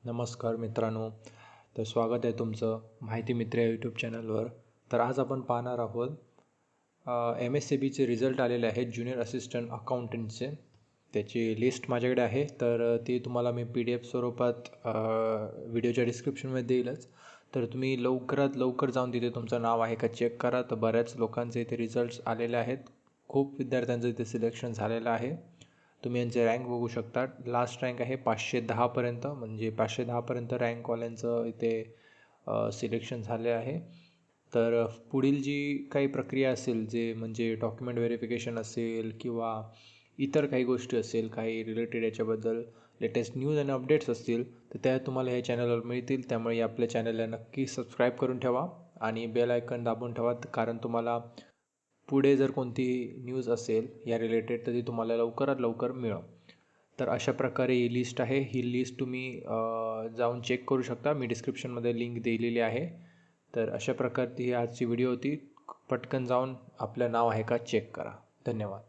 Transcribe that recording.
नमस्कार मित्रांनो. तर स्वागत आहे तुमचं माहिती मित्र या यूट्यूब चॅनलवर. तर आज आपण पाहणार आहोत MSCBचे रिझल्ट आलेले आहेत ज्युनियर असिस्टंट अकाउंटंटचे. त्याची लिस्ट माझ्याकडे आहे, तर ती तुम्हाला मी PDF स्वरूपात व्हिडिओच्या डिस्क्रिप्शनमध्ये देईलच. तर तुम्ही लवकरात लवकर जाऊन तिथे तुमचं नाव आहे का चेक करा. तर बऱ्याच लोकांचे इथे रिझल्ट्स आलेले आहेत. खूप विद्यार्थ्यांचं इथे सिलेक्शन झालेलं आहे. तुम्ही यांचे रँक बघू शकता. लास्ट रँक आहे 510पर्यंत, म्हणजे 510पर्यंत रँकवाल्यांचं इथे सिलेक्शन झाले आहे. तर पुढील जी काही प्रक्रिया असेल, जे म्हणजे डॉक्युमेंट व्हेरिफिकेशन असेल किंवा इतर काही गोष्टी असेल, काही रिलेटेड याच्याबद्दल लेटेस्ट न्यूज आणि अपडेट्स असतील, तर त्या तुम्हाला ह्या चॅनलवर मिळतील. त्यामुळे आपल्या चॅनलला नक्की सबस्क्राईब करून ठेवा आणि बेल आयकन दाबून ठेवा, कारण तुम्हाला पुढे जर कोणतीही न्यूज असेल या रिलेटेड तर ती तुम्हाला लवकरात लवकर मिळेल. तर अशा प्रकारे ही लिस्ट आहे. ही लिस्ट तुम्ही जाऊन चेक करू शकता. मी डिस्क्रिप्शनमध्ये लिंक दिलेली आहे. तर अशा प्रकारची ही आजची व्हिडिओ होती. पटकन जाऊन आपलं नाव आहे का चेक करा. धन्यवाद.